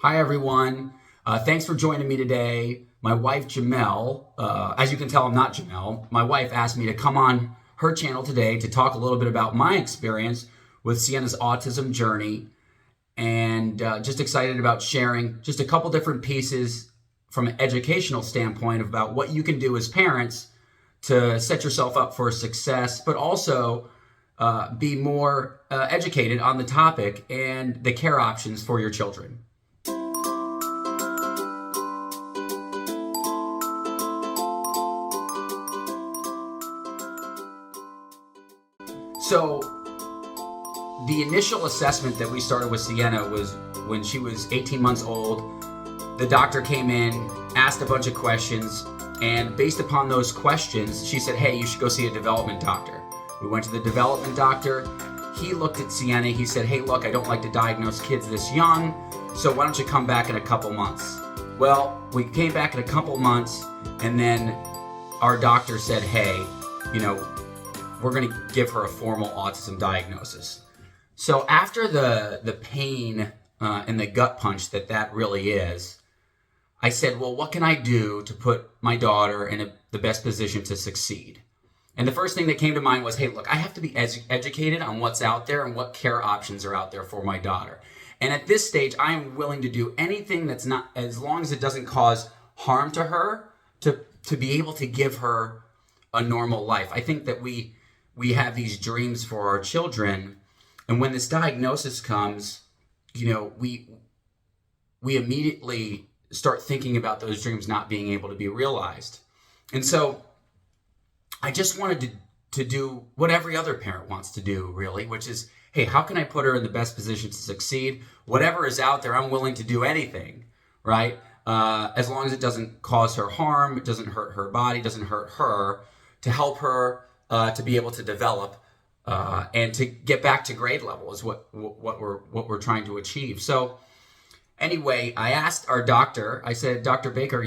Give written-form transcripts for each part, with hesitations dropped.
Hi, everyone. Thanks for joining me today. My wife, Jamel, as you can tell, I'm not Jamel. My wife asked me to come on her channel today to talk a little bit about my experience with Sienna's autism journey, and just excited about sharing just a couple different pieces from an educational standpoint about what you can do as parents to set yourself up for success, but also be more educated on the topic and the care options for your children. So the initial assessment that we started with Sienna was when she was 18 months old. The doctor came in, asked a bunch of questions, and based upon those questions, she said, hey, you should go see a development doctor. We went to the development doctor. He looked at Sienna. He said, hey, look, I don't like to diagnose kids this young, so why don't you come back in a couple months? Well, we came back in a couple months, and then our doctor said, hey, we're going to give her a formal autism diagnosis. So after the pain and the gut punch that really is, I said, well, what can I do to put my daughter in the best position to succeed? And the first thing that came to mind was, hey, look, I have to be educated on what's out there and what care options are out there for my daughter. And at this stage, I am willing to do anything that's not, as long as it doesn't cause harm to her, to be able to give her a normal life. I think that we have these dreams for our children, and when this diagnosis comes, we immediately start thinking about those dreams not being able to be realized. And so I just wanted to do what every other parent wants to do, really, which is, hey, how can I put her in the best position to succeed? Whatever is out there, I'm willing to do anything, right? As long as it doesn't cause her harm, it doesn't hurt her body, doesn't hurt her, to help her to be able to develop and to get back to grade level is what we're trying to achieve. So anyway, I asked our doctor, I said, Dr. Baker,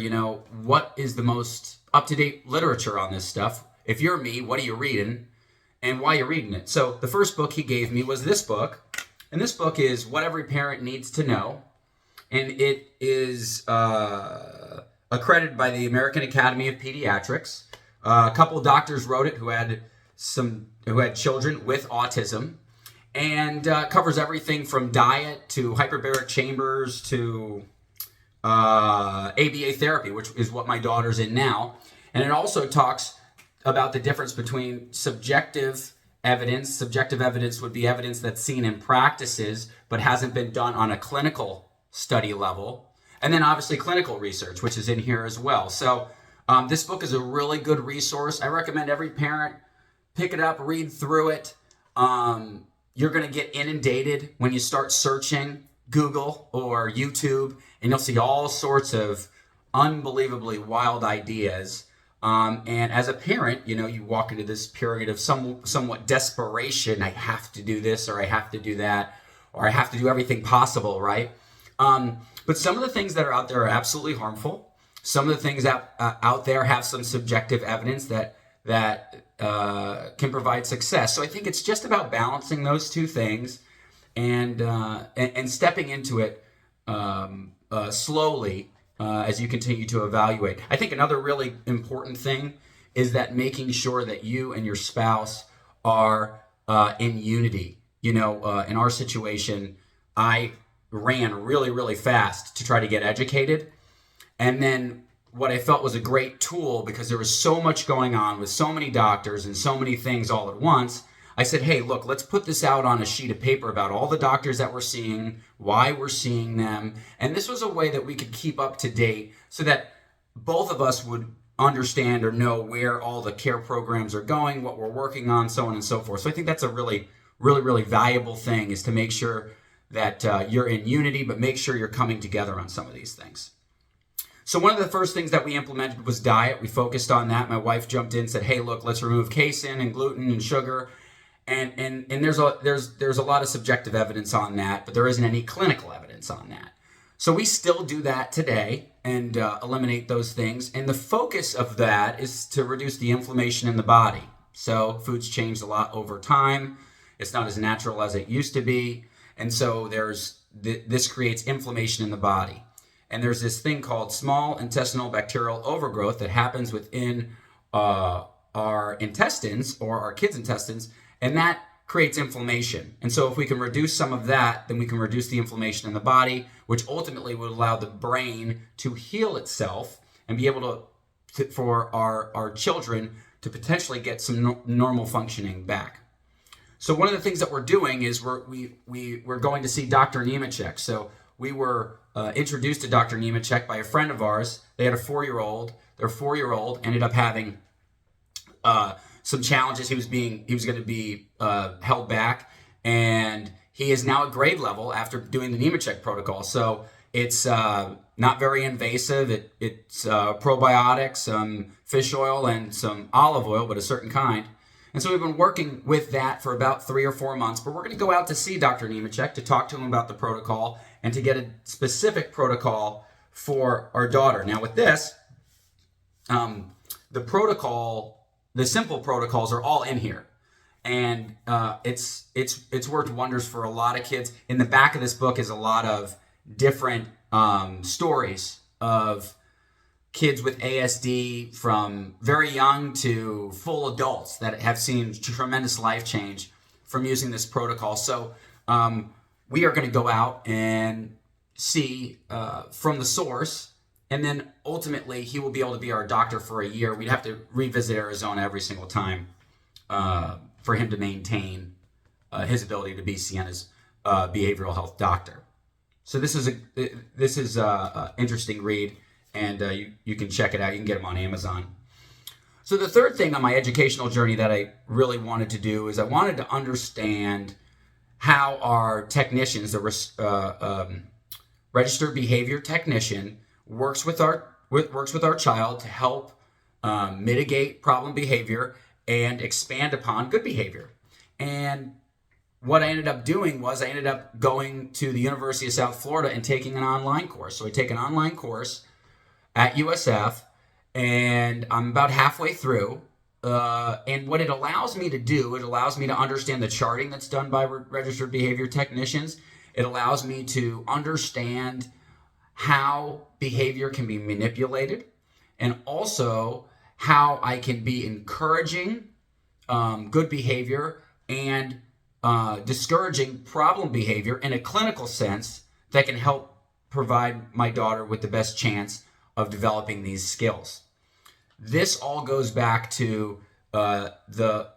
what is the most up-to-date literature on this stuff? If you're me, what are you reading and why are you reading it? So the first book he gave me was this book, and this book is What Every Parent Needs to Know, and it is accredited by the American Academy of Pediatrics. A couple of doctors wrote it who had children with autism, and covers everything from diet to hyperbaric chambers to ABA therapy, which is what my daughter's in now. And it also talks about the difference between subjective evidence. Subjective evidence would be evidence that's seen in practices but hasn't been done on a clinical study level. And then obviously clinical research, which is in here as well. So this book is a really good resource. I recommend every parent pick it up, read through it. You're going to get inundated when you start searching Google or YouTube, and you'll see all sorts of unbelievably wild ideas. And as a parent, you walk into this period of somewhat desperation. I have to do this, or I have to do that, or I have to do everything possible, right? But some of the things that are out there are absolutely harmful. Some of the things that out there have some subjective evidence that can provide success. So I think it's just about balancing those two things and stepping into it slowly as you continue to evaluate. I think another really important thing is that making sure that you and your spouse are in unity. In our situation, I ran really, really fast to try to get educated. And then what I felt was a great tool, because there was so much going on with so many doctors and so many things all at once, I said, hey, look, let's put this out on a sheet of paper about all the doctors that we're seeing, why we're seeing them. And this was a way that we could keep up to date so that both of us would understand or know where all the care programs are going, what we're working on, so on and so forth. So I think that's a really, really, really valuable thing, is to make sure that you're in unity, but make sure you're coming together on some of these things. So one of the first things that we implemented was diet. We focused on that. My wife jumped in and said, hey, look, let's remove casein and gluten and sugar. And there's a lot of subjective evidence on that, but there isn't any clinical evidence on that. So we still do that today and eliminate those things. And the focus of that is to reduce the inflammation in the body. So food's changed a lot over time. It's not as natural as it used to be. And so there's this creates inflammation in the body. And there's this thing called small intestinal bacterial overgrowth that happens within our intestines, or our kids' intestines, and that creates inflammation. And so if we can reduce some of that, then we can reduce the inflammation in the body, which ultimately would allow the brain to heal itself and be able for our children to potentially get some normal functioning back. So one of the things that we're doing is we're going to see Dr. Nemechek. So we were introduced to Dr. Nemechek by a friend of ours. They had a 4-year-old. Their 4-year-old ended up having some challenges. He was going to be held back, and he is now at grade level after doing the Nemechek protocol. So it's not very invasive. It's probiotics, some fish oil, and some olive oil, but a certain kind. And so we've been working with that for about 3 or 4 months, but we're going to go out to see Dr. Nemechek to talk to him about the protocol and to get a specific protocol for our daughter. Now with this, the protocol, the simple protocols are all in here. And it's worked wonders for a lot of kids. In the back of this book is a lot of different stories of kids with ASD from very young to full adults that have seen tremendous life change from using this protocol. So we are going to go out and see from the source, and then ultimately he will be able to be our doctor for a year. We'd have to revisit Arizona every single time for him to maintain his ability to be Sienna's behavioral health doctor. So this is a interesting read, and you can check it out. You can get them on Amazon. So the third thing on my educational journey that I really wanted to do is I wanted to understand how our technicians, the registered behavior technician, works with our child to help mitigate problem behavior and expand upon good behavior. And what I ended up doing was I ended up going to the University of South Florida and taking an online course. So I take an online course at USF, and I'm about halfway through. And what it allows me to do, it allows me to understand the charting that's done by registered behavior technicians. It allows me to understand how behavior can be manipulated, and also how I can be encouraging good behavior and discouraging problem behavior in a clinical sense that can help provide my daughter with the best chance of developing these skills. This all goes back to the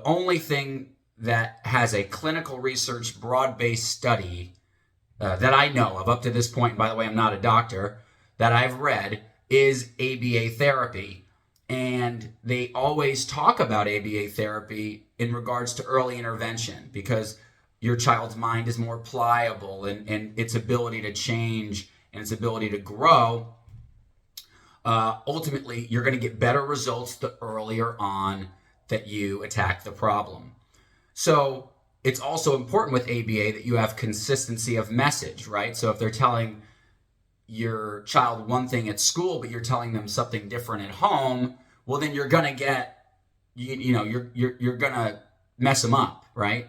only thing that has a clinical research broad-based study that I know of up to this point, and by the way, I'm not a doctor, that I've read is ABA therapy. And they always talk about ABA therapy in regards to early intervention, because your child's mind is more pliable, and its ability to change and its ability to grow. Ultimately, you're going to get better results the earlier on that you attack the problem. So it's also important with ABA that you have consistency of message, right? So if they're telling your child one thing at school, but you're telling them something different at home, well, then you're gonna get, you're gonna mess them up, right?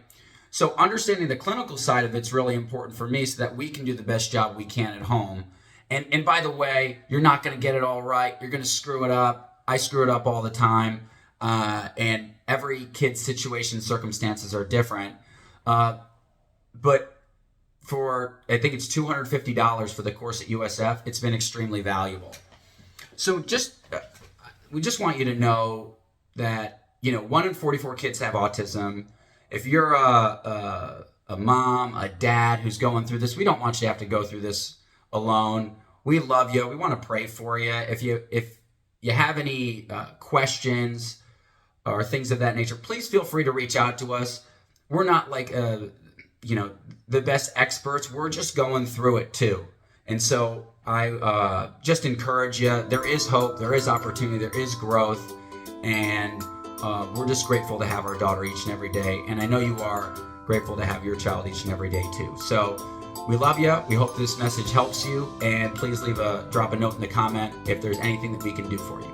So understanding the clinical side of it's really important for me, so that we can do the best job we can at home. And by the way, you're not gonna get it all right. You're gonna screw it up. I screw it up all the time, and every kid's situation, circumstances are different. But for, I think it's $250 for the course at USF, it's been extremely valuable. So we just want you to know that, 1 in 44 kids have autism. If you're a mom, a dad who's going through this, we don't want you to have to go through this alone. We love you. We want to pray for you. If you have any questions or things of that nature, please feel free to reach out to us. We're not like the best experts. We're just going through it too. And so I just encourage you. There is hope. There is opportunity. There is growth. And we're just grateful to have our daughter each and every day. And I know you are grateful to have your child each and every day too. So we love you. We hope this message helps you. And please drop a note in the comment if there's anything that we can do for you.